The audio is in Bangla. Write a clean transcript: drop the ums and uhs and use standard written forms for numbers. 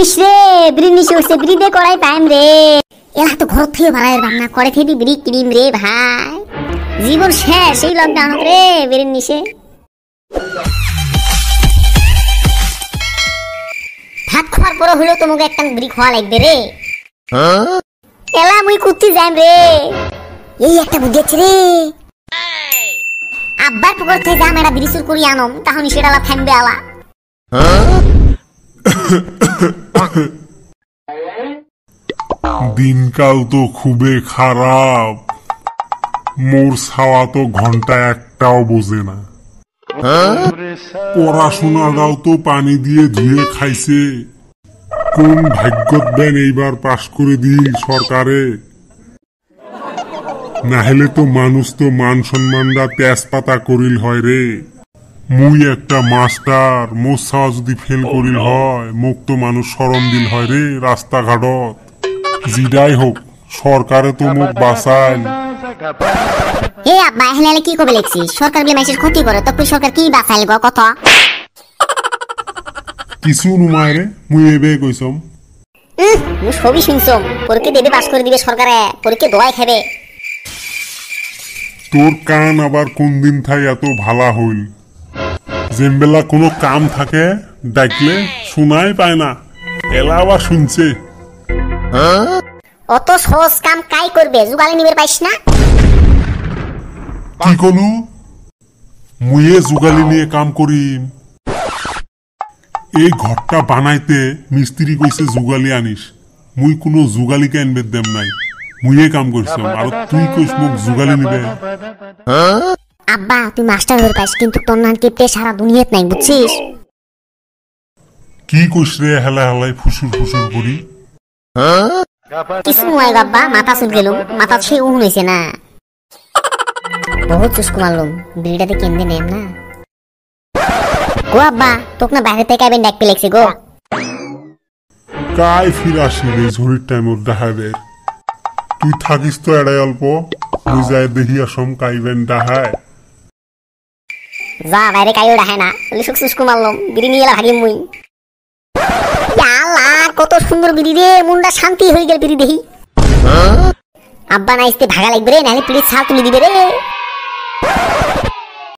ইসরে বিড়ি নিশে উঠছে, বিড়ি দিয়ে কড়াই পাইম রে। এলা তো ঘর থেকে বাড়াইয়ের বান্না করে থেকে বিড়ি কিনিম রে ভাই। জীবন শেষ এই লকডাউন রে বিড়ির নিশে। ভাত খাওয়ার পর হলেও তোমাকে একটা বিড়ি খাওয়া লাগবে রে। এলা মুই কুত্তি যাইম রে। এই একটা বুদ্ধি আছে রে, আব্বার পুকুর থেকে যাম একটা বিড়ি চুর করি আনম, তখন সেটা আলা থামবে আলা। দিনকাল তো খুবই খারাপ, মোর ছাওয়া তো ঘন্টা একটাও বোঝে না। পড়াশোনাটাও তো পানি দিয়ে ধুয়ে খাইছে। কোন ভাগ্যত দেন এইবার পাশ করে দিল সরকারে, নাহলে তো মানুষ তো মান সম্মানটা তেজপাতা করিল হয় রে। মুই একটা মাস্টার, মোর ছাওয়া যদি ফেল করিল হয়, মোক তো মানুষ শরম দিল হয় রে রাস্তাঘাটত। জিডাই হোক, সরকারে তো মুখ বাঁচাইল। হে আব্বা এখানে কি কবে লেখছি, সরকার বলে মানুষের ক্ষতি করে, তো সরকার কি বাঁচাইল গো কথা? কিছু নুমায় রে, মুই এবে কইছম। মুই সবই শুনছম, পরীক্ষা দেবে পাস করে দিবে সরকারে, পরীক্ষা দোয়াই খাবে। তোর কান আবার কোন দিন থাই এত ভালা হইল, যেমবেলা কোনো কাম থাকে ডাকলে শোনাই পায় না, এলা আবার শুনছে। অত সহজ কাম কাই করবে, জুগালি নিবে পাইস না? কি কলু? মুয়ে জুগালি নিয়ে কাম করিম। এই ঘরটা বানাইতে মিস্ত্রি কইছে জুগালি আনিস, মুই কোনো জুগালিকে আনবে দেম নাই, মুয়ে কাম করছিলাম, আর তুই কইস মুখ জুগালি নিবে। আব্বা তুই মাস্টার হয়ে পাইস, কিন্তু তোর নাম টিপতে সারা দুনিয়াত নাই বুঝছিস? কি কইস রে হেলা হেলাই ফুসুর ফুসুর করি? কিছু নয় আব্বা, মাথা চুল গেলুম, মাথা সে উন হয়েছে না, বহুত চুস্কু মারলুম, বিড়িটাতে কেমনে নেম না। গো আব্বা তোক না বাইরে থেকে আইবেন ডাক পেলেছি গো। কাই ফিরাসি রে ঝড়ির টাইমত ডাহাবের, তুই থাকিস তো এড়াই অল্প, তুই যায় দেখি আসম কাইবেন ডাহায়। যা বাইরে কাইও ডাহায় না, বলে সুখ চুস্কু মারলুম, বিড়ি নিয়ে এলা ভাগিম মুই। কত সুন্দর বিড়ি রে, মুন্ডা শান্তি হয়ে গেল বিড়ি দেখি। আব্বা নাইতে ভাগা লাগবে রে, নাহলে প্লিজ ছাল তুলে দিবে রে।